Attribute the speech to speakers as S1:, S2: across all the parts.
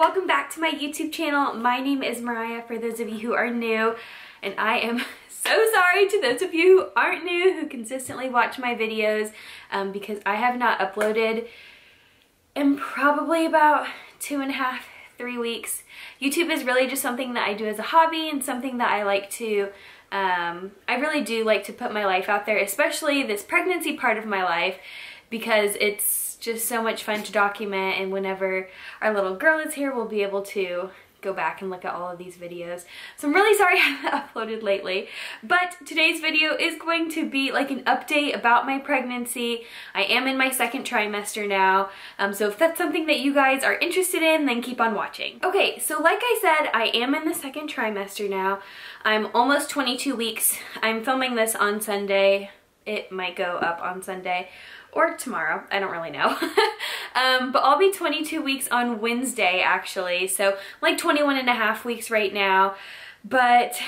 S1: welcome back to my YouTube channel. My name is Mariah for those of you who are new, and I am so sorry to those of you who aren't new, who consistently watch my videos, because I have not uploaded in probably about 2.5, 3 weeks. YouTube is really just something that I do as a hobby and something that I like to, I really do like to put my life out there, especially this pregnancy part of my life, because it's just so much fun to document, and whenever our little girl is here, we'll be able to go back and look at all of these videos. So I'm really sorry I haven't uploaded lately, but today's video is going to be like an update about my pregnancy. I am in my second trimester now, so if that's something that you guys are interested in, then keep on watching. Okay, so like I said, I am in the second trimester now. I'm almost 22 weeks. I'm filming this on Sunday. It might go up on Sunday or tomorrow, I don't really know. But I'll be 22 weeks on Wednesday actually, so like 21.5 weeks right now. But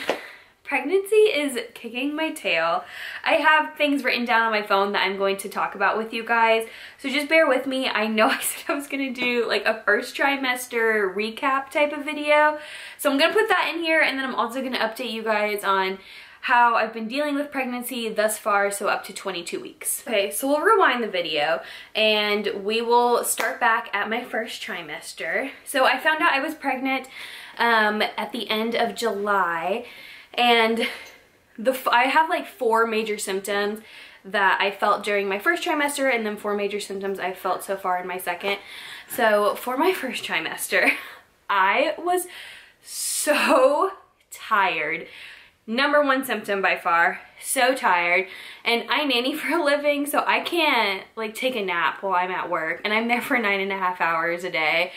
S1: pregnancy is kicking my tail. I have things written down on my phone that I'm going to talk about with you guys, so just bear with me. I know I said I was gonna do like a first trimester recap type of video, so I'm gonna put that in here, and then I'm also gonna update you guys on how I've been dealing with pregnancy thus far, so up to 22 weeks. Okay, so we'll rewind the video and we will start back at my first trimester. So I found out I was pregnant at the end of July, and I have like 4 major symptoms that I felt during my first trimester, and then 4 major symptoms I felt so far in my second. So for my first trimester, I was so tired. Number 1 symptom by far, so tired. And I nanny for a living, so I can't like take a nap while I'm at work, and I'm there for 9.5 hours a day.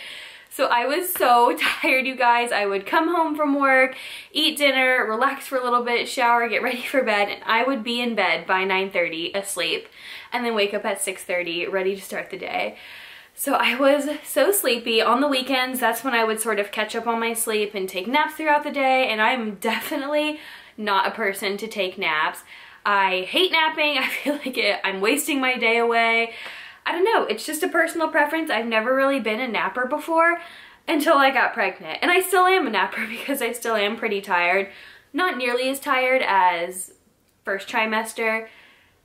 S1: So I was so tired, you guys. I would come home from work, eat dinner, relax for a little bit, shower, get ready for bed, and I would be in bed by 9:30 asleep, and then wake up at 6:30 ready to start the day. So I was so sleepy. On the weekends, that's when I would sort of catch up on my sleep and take naps throughout the day, and I'm definitely not a person to take naps. I hate napping. I feel like I'm wasting my day away. I don't know, it's just a personal preference. I've never really been a napper before until I got pregnant, and I still am a napper because I still am pretty tired. Not nearly as tired as first trimester,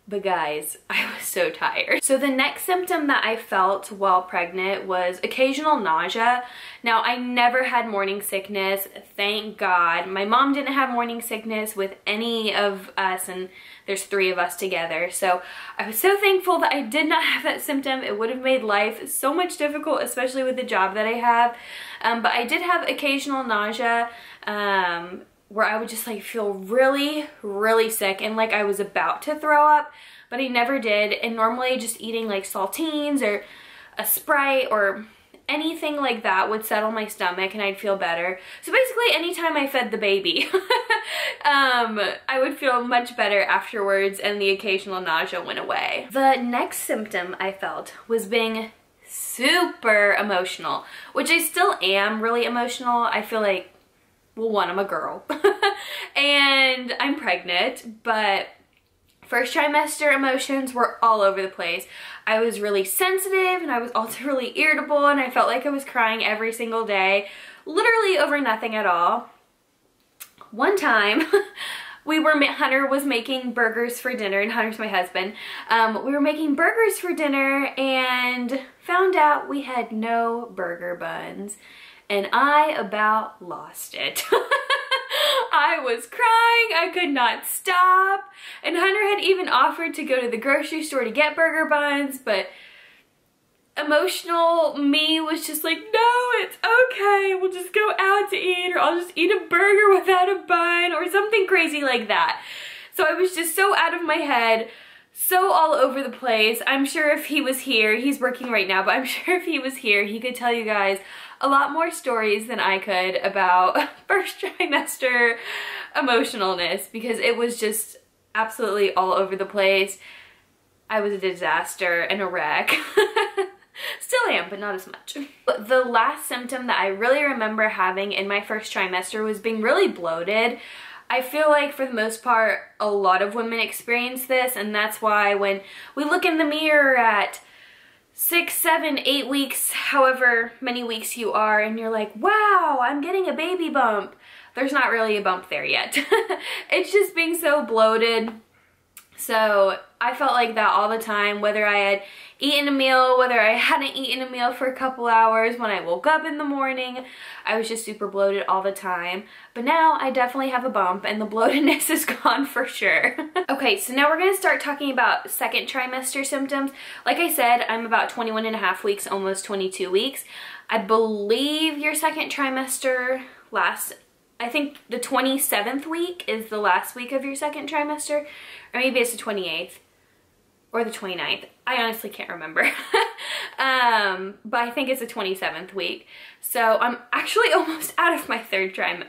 S1: but guys, I was so tired. So the next symptom that I felt while pregnant was occasional nausea. Now, I never had morning sickness, thank God. My mom didn't have morning sickness with any of us, and there's 3 of us together. So I was so thankful that I did not have that symptom. It would have made life so much difficult, especially with the job that I have. But I did have occasional nausea, where I would just like feel really, really sick and like I was about to throw up, but I never did. And normally just eating like saltines or a Sprite or anything like that would settle my stomach and I'd feel better. So basically anytime I fed the baby, I would feel much better afterwards, and the occasional nausea went away. The next symptom I felt was being super emotional, which I still am really emotional. I feel like, well, one, I'm a girl and I'm pregnant, but first trimester emotions were all over the place. I was really sensitive, and I was also really irritable, and I felt like I was crying every single day, literally over nothing at all. One time, Hunter was making burgers for dinner, and Hunter's my husband. We were making burgers for dinner and found out we had no burger buns. And I about lost it. I was crying, I could not stop. And Hunter had even offered to go to the grocery store to get burger buns, but emotional me was just like, no, it's okay, we'll just go out to eat, or I'll just eat a burger without a bun, or something crazy like that. So I was just so out of my head, so all over the place. I'm sure if he was here, he's working right now, but I'm sure if he was here, he could tell you guys a lot more stories than I could about first trimester emotionalness, because it was just absolutely all over the place. I was a disaster and a wreck. Still am, but not as much. But the last symptom that I really remember having in my first trimester was being really bloated. I feel like for the most part, a lot of women experience this, and that's why when we look in the mirror at 6, 7, 8 weeks, however many weeks you are, and you're like, wow, I'm getting a baby bump. There's not really a bump there yet. It's just being so bloated. So I felt like that all the time, whether I had eaten a meal, whether I hadn't eaten a meal for a couple hours. When I woke up in the morning, I was just super bloated all the time. But now I definitely have a bump and the bloatedness is gone for sure. Okay, so now we're gonna start talking about second trimester symptoms. Like I said, I'm about 21 and a half weeks, almost 22 weeks. I believe your second trimester lasts, I think the 27th week is the last week of your second trimester, or maybe it's the 28th or the 29th. I honestly can't remember. But I think it's the 27th week. So I'm actually almost out of my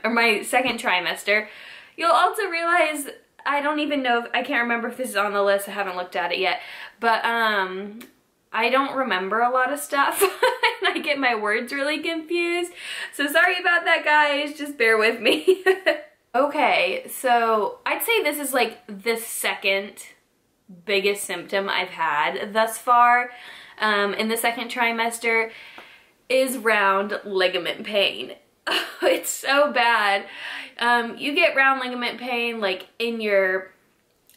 S1: my second trimester. You'll also realize, I don't even know, I can't remember if this is on the list, I haven't looked at it yet, but I don't remember a lot of stuff and I get my words really confused. So sorry about that, guys, just bear with me. Okay, so I'd say this is like the second biggest symptom I've had thus far in the second trimester is round ligament pain. It's so bad. You get round ligament pain like in your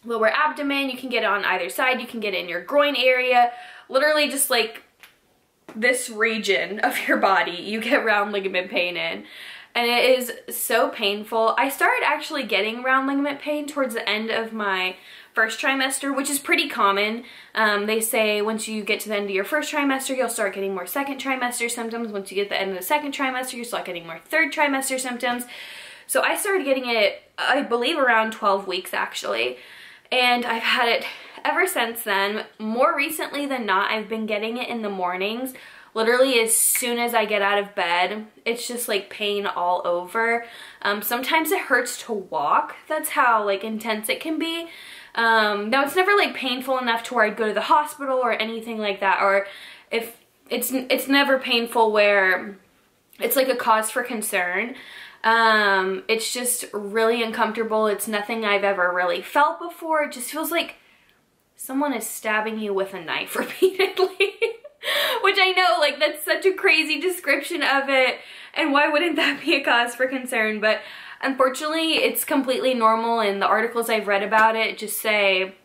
S1: lower abdomen. You can get it on either side. You can get it in your groin area. Literally just like this region of your body you get round ligament pain in. And it is so painful. I started actually getting round ligament pain towards the end of my first trimester, which is pretty common. They say once you get to the end of your first trimester, you'll start getting more second trimester symptoms. Once you get to the end of the second trimester, you start getting more third trimester symptoms. So I started getting it, I believe, around 12 weeks actually. And I've had it ever since then. More recently than not, I've been getting it in the mornings. Literally as soon as I get out of bed, it's just like pain all over. Sometimes it hurts to walk. That's how like intense it can be. Now it's never like painful enough to where I'd go to the hospital or anything like that, or if it's never painful where it's like a cause for concern. It's just really uncomfortable. It's nothing I've ever really felt before. It just feels like someone is stabbing you with a knife repeatedly. Which I know, like, that's such a crazy description of it, and why wouldn't that be a cause for concern? But unfortunately, it's completely normal, and the articles I've read about it just say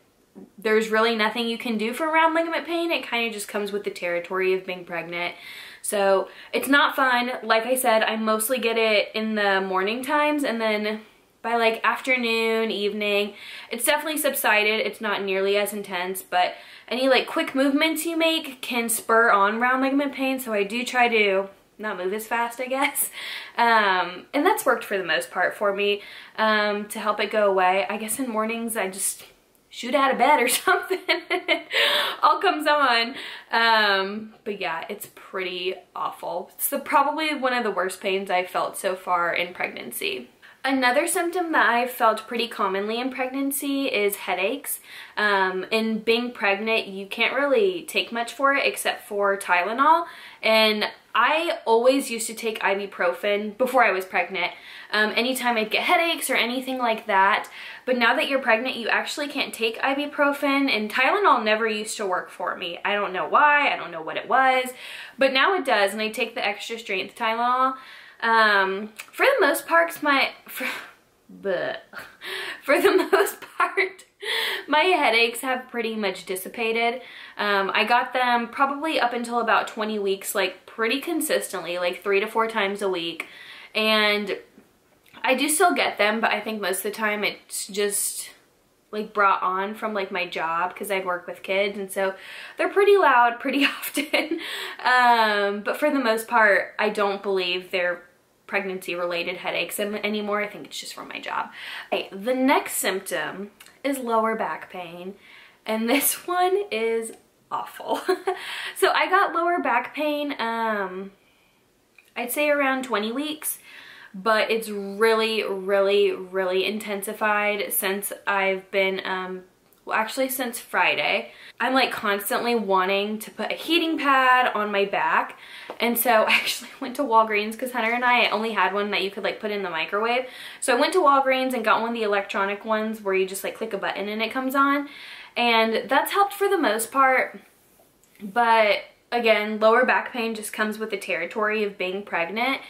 S1: there's really nothing you can do for round ligament pain. It kind of just comes with the territory of being pregnant. So it's not fun. Like I said, I mostly get it in the morning times, and then by like afternoon, evening, it's definitely subsided. It's not nearly as intense, but any like quick movements you make can spur on round ligament pain. So I do try to not move as fast, I guess. And that's worked for the most part for me to help it go away. I guess in mornings I just shoot out of bed or something. All comes on. But yeah, it's pretty awful. It's probably one of the worst pains I've felt so far in pregnancy. Another symptom that I've felt pretty commonly in pregnancy is headaches. In being pregnant, you can't really take much for it except for Tylenol. And I always used to take ibuprofen before I was pregnant. Anytime I'd get headaches or anything like that. But now that you're pregnant, you actually can't take ibuprofen, and Tylenol never used to work for me. I don't know why, I don't know what it was, but now it does, and I take the extra strength Tylenol. For the most part, my headaches have pretty much dissipated. I got them probably up until about 20 weeks, like pretty consistently, like 3 to 4 times a week. And I do still get them, but I think most of the time it's just like brought on from like my job, because I work with kids, and so they're pretty loud pretty often. But for the most part, I don't believe they're pregnancy related headaches anymore. I think it's just from my job. Okay, the next symptom is lower back pain, and this one is awful. So I got lower back pain I'd say around 20 weeks, but it's really intensified since I've been well, actually since Friday. I'm like constantly wanting to put a heating pad on my back, and so I actually went to Walgreens, because Hunter and I only had one that you could like put in the microwave. So I went to Walgreens and got one of the electronic ones where you just like click a button and it comes on, and that's helped for the most part. But again, lower back pain just comes with the territory of being pregnant.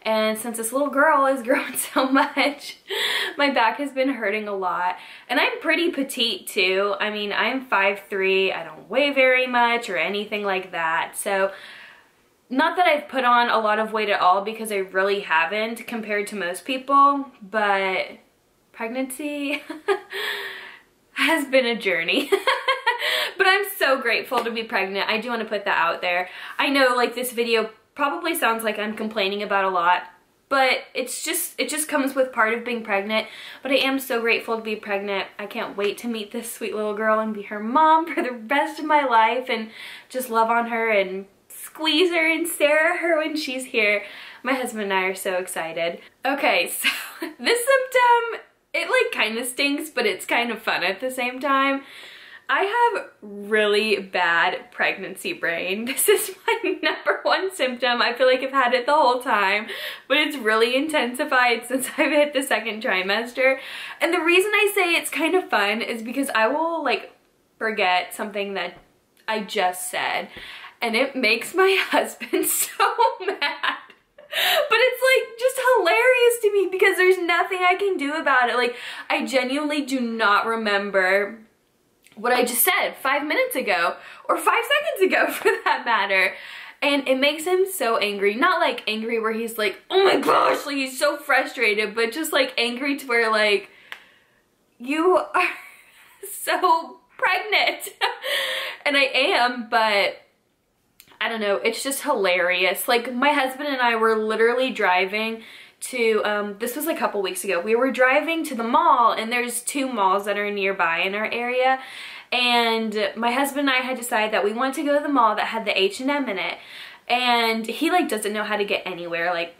S1: And since this little girl is growing so much, my back has been hurting a lot. And I'm pretty petite too. I mean, I'm 5'3". I don't weigh very much or anything like that. So not that I've put on a lot of weight at all, because I really haven't compared to most people, but pregnancy has been a journey. But I'm so grateful to be pregnant. I do want to put that out there. I know like this video probably sounds like I'm complaining about a lot, but it just comes with part of being pregnant. But I am so grateful to be pregnant. I can't wait to meet this sweet little girl and be her mom for the rest of my life and just love on her and squeeze her and stare at her when she's here. My husband and I are so excited. Okay, so this symptom, it like kind of stinks, but it's kind of fun at the same time. I have really bad pregnancy brain. This is my #1 symptom. I feel like I've had it the whole time, but it's really intensified since I've hit the 2nd trimester. And the reason I say it's kind of fun is because I will like forget something that I just said, and it makes my husband so mad. But it's like just hilarious to me because there's nothing I can do about it. Like, I genuinely do not remember what I just said 5 minutes ago, or 5 seconds ago for that matter. And it makes him so angry. Not like angry where he's like, oh my gosh, like he's so frustrated, but just like angry to where like, you are so pregnant. And I am, but I don't know, it's just hilarious. Like, my husband and I were literally driving to, this was a couple weeks ago, we were driving to the mall, and there's 2 malls that are nearby in our area, and my husband and I had decided that we wanted to go to the mall that had the H&M in it, and he like doesn't know how to get anywhere. Like,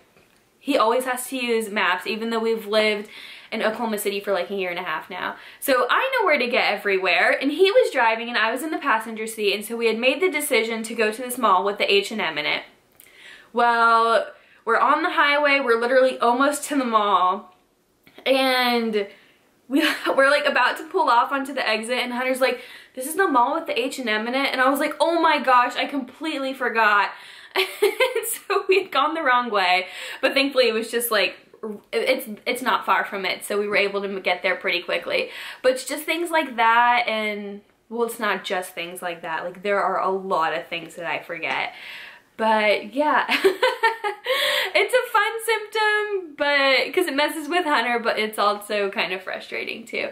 S1: he always has to use maps, even though we've lived in Oklahoma City for like a year and a half now. So I know where to get everywhere, and he was driving and I was in the passenger seat, and so we had made the decision to go to this mall with the H&M in it. Well, we're on the highway, we're literally almost to the mall, and we're like about to pull off onto the exit, and Hunter's like, this is the mall with the H&M in it? And I was like, oh my gosh, I completely forgot. So we had gone the wrong way, but thankfully it was just like, it's not far from it, so we were able to get there pretty quickly. But it's just things like that, and well, it's not just things like that, like there are a lot of things that I forget. But yeah, it's a fun symptom, but because it messes with Hunter, but it's also kind of frustrating too.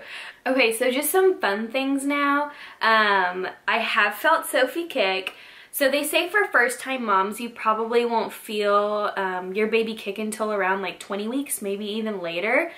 S1: Okay, so just some fun things now. I have felt Sophie kick. So they say for first-time moms, you probably won't feel your baby kick until around like 20 weeks, maybe even later.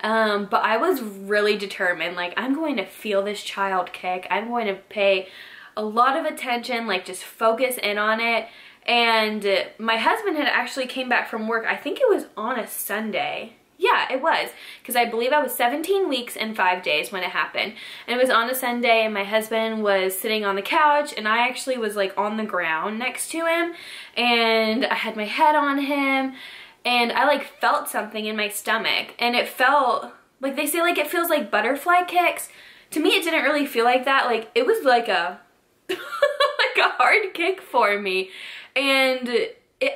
S1: But I was really determined, like, I'm going to feel this child kick. I'm going to pay a lot of attention, like just focus in on it. And my husband had actually came back from work, I think it was on a Sunday. Yeah, it was, because I believe I was 17 weeks and 5 days when it happened. And it was on a Sunday, and my husband was sitting on the couch, and I actually was like on the ground next to him, and I had my head on him, and I like felt something in my stomach, and it felt, like they say like it feels like butterfly kicks. To me, it didn't really feel like that. Like, it was like a, like a hard kick for me. And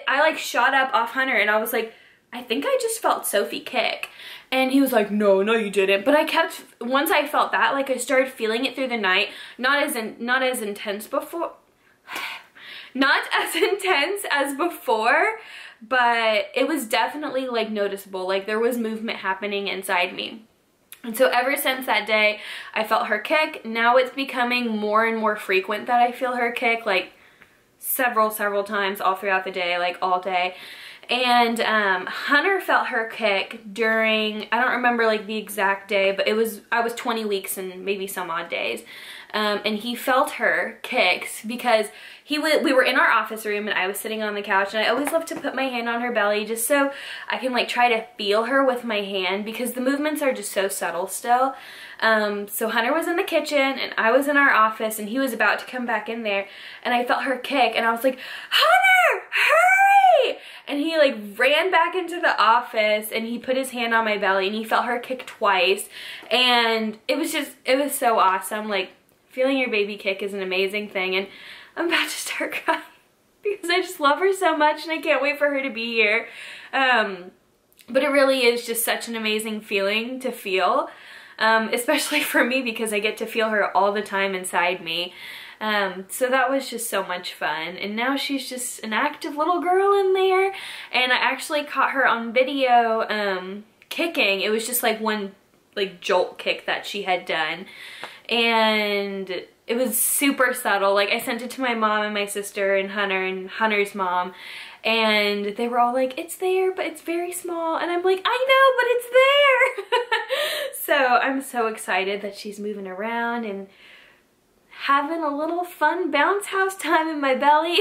S1: I like shot up off Hunter, and I was like, I think I just felt Sophie kick. And he was like, no, you didn't. But I kept, once I felt that, like I started feeling it through the night. Not as intense before, not as intense as before, but it was definitely like noticeable. Like there was movement happening inside me. And so ever since that day, I felt her kick. Now it's becoming more and more frequent that I feel her kick, like several times all throughout the day, like all day. And Hunter felt her kick during, I don't remember like the exact day, but I was 20 weeks and maybe some odd days. And he felt her kicks because we were in our office room, and I was sitting on the couch, and I always love to put my hand on her belly just so I can like try to feel her with my hand, because the movements are just so subtle still. So Hunter was in the kitchen, and I was in our office, and he was about to come back in there, and I felt her kick, and I was like, Hunter, hurry! And he like ran back into the office, and he put his hand on my belly, and he felt her kick twice, and it was so awesome. Like, feeling your baby kick is an amazing thing, and I'm about to start crying. because I just love her so much and I can't wait for her to be here. But it really is just such an amazing feeling to feel, especially for me because I get to feel her all the time inside me. So that was just so much fun, and now she's just an active little girl in there, and I actually caught her on video kicking. It was just like one like jolt kick that she had done, and it was super subtle. Like I sent it to my mom and my sister and Hunter's mom, and they were all like, it's there, but it's very small. And I'm like, I know, but it's there. So I'm so excited that she's moving around and having a little fun bounce house time in my belly.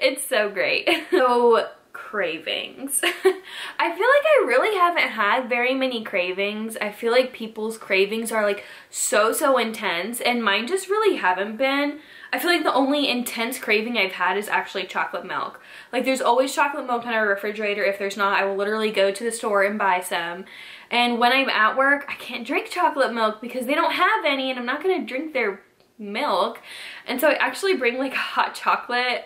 S1: It's so great. So cravings. I feel like I really haven't had very many cravings. I feel like people's cravings are like so intense, and mine just really haven't been. I feel like the only intense craving I've had is actually chocolate milk. Like there's always chocolate milk in our refrigerator. If there's not, I will literally go to the store and buy some. And when I'm at work, I can't drink chocolate milk because they don't have any, and I'm not gonna drink their milk. And so I actually bring like a hot chocolate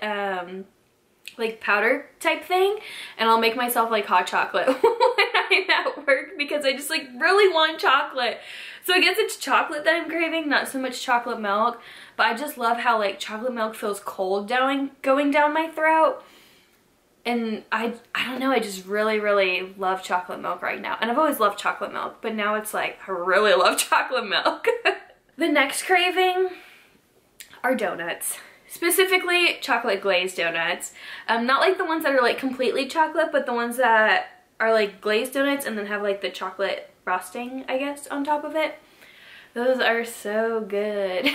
S1: like powder type thing, and I'll make myself like hot chocolate when I'm at work because I just like really want chocolate. So I guess it's chocolate that I'm craving, not so much chocolate milk, but I just love how like chocolate milk feels cold going down my throat. And I don't know, I just really love chocolate milk right now. And I've always loved chocolate milk, but now it's like I really love chocolate milk. The next craving are donuts. Specifically chocolate glazed donuts. Not like the ones that are like completely chocolate, but the ones that are like glazed donuts and then have like the chocolate frosting, I guess, on top of it. Those are so good.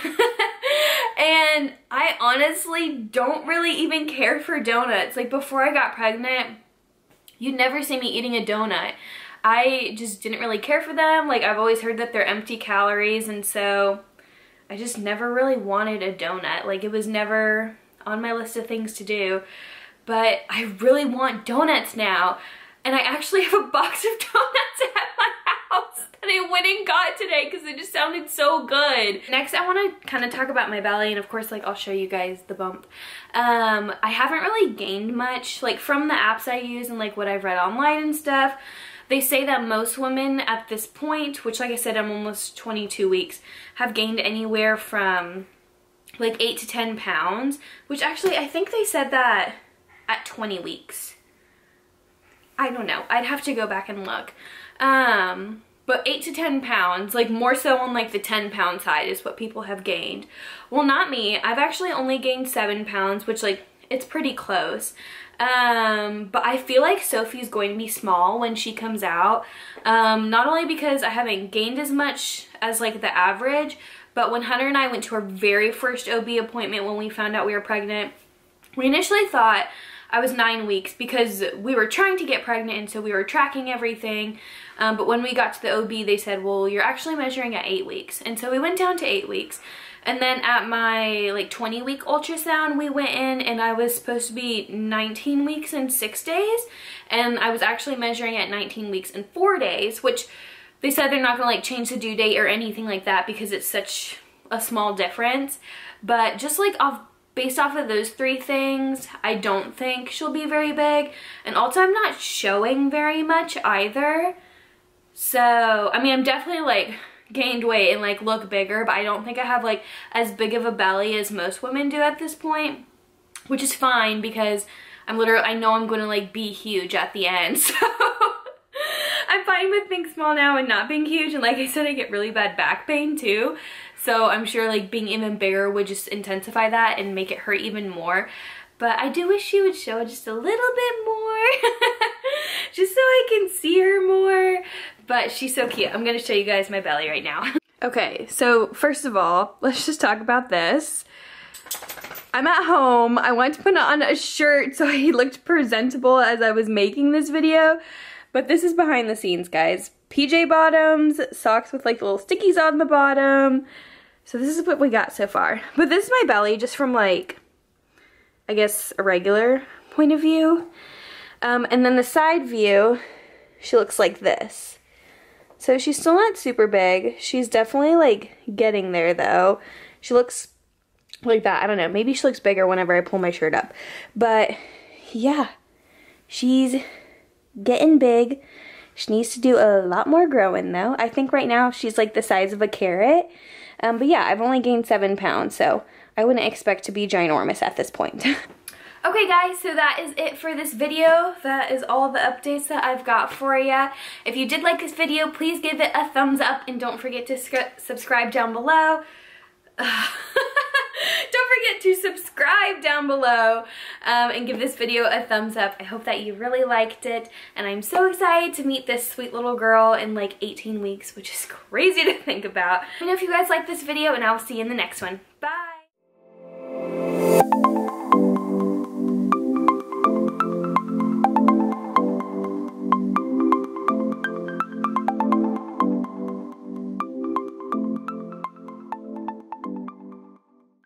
S1: And I honestly don't really even care for donuts. Like before I got pregnant, you'd never see me eating a donut. I just didn't really care for them. Like I've always heard that they're empty calories, and so I just never really wanted a donut. Like it was never on my list of things to do. But I really want donuts now. And I actually have a box of donuts at my house that I went and got today because it just sounded so good. Next, I want to kind of talk about my belly, and of course, like I'll show you guys the bump. I haven't really gained much, like from the apps I use and like what I've read online and stuff. They say that most women at this point, which like I said, I'm almost 22 weeks, have gained anywhere from like 8 to 10 pounds, which actually I think they said that at 20 weeks. I don't know. I'd have to go back and look. But 8 to 10 pounds, like more so on like the 10-pound side is what people have gained. Well, not me. I've actually only gained 7 pounds, which like it's pretty close. But I feel like Sophie's going to be small when she comes out. Not only because I haven't gained as much as like the average, but when Hunter and I went to our very first OB appointment when we found out we were pregnant, we initially thought I was 9 weeks because we were trying to get pregnant, and so we were tracking everything. But when we got to the OB, they said, well, you're actually measuring at 8 weeks. And so we went down to 8 weeks. And then at my like 20-week ultrasound, we went in and I was supposed to be 19 weeks and 6 days. And I was actually measuring at 19 weeks and 4 days, which they said they're not gonna like change the due date or anything like that because it's such a small difference. But just like based off of those 3 things, I don't think she'll be very big. And also I'm not showing very much either. So, I mean, I'm definitely like gained weight and like look bigger, but I don't think I have like as big of a belly as most women do at this point, which is fine because I know I'm going to like be huge at the end. So I'm fine with being small now and not being huge. And like I said, I get really bad back pain too. So I'm sure like being even bigger would just intensify that and make it hurt even more. But I do wish she would show just a little bit more, just so I can see her more. But she's so cute. I'm gonna show you guys my belly right now. Okay, so first of all, let's just talk about this. I'm at home. I wanted to put on a shirt so he looked presentable as I was making this video. But this is behind the scenes, guys. PJ bottoms, socks with like little stickies on the bottom. So this is what we got so far. But this is my belly just from like, I guess, a regular point of view. And then the side view, she looks like this. So she's still not super big. She's definitely like getting there though. She looks like that. I don't know. Maybe she looks bigger whenever I pull my shirt up. But yeah, she's getting big. She needs to do a lot more growing though. I think right now she's like the size of a carrot. But yeah, I've only gained 7 pounds, so I wouldn't expect to be ginormous at this point. Okay guys, so that is it for this video. That is all the updates that I've got for you. If you did like this video, please give it a thumbs up and don't forget to subscribe down below. Don't forget to subscribe down below and give this video a thumbs up. I hope that you really liked it, and I'm so excited to meet this sweet little girl in like 18 weeks, which is crazy to think about. Let me know if you guys like this video, and I'll see you in the next one. Bye!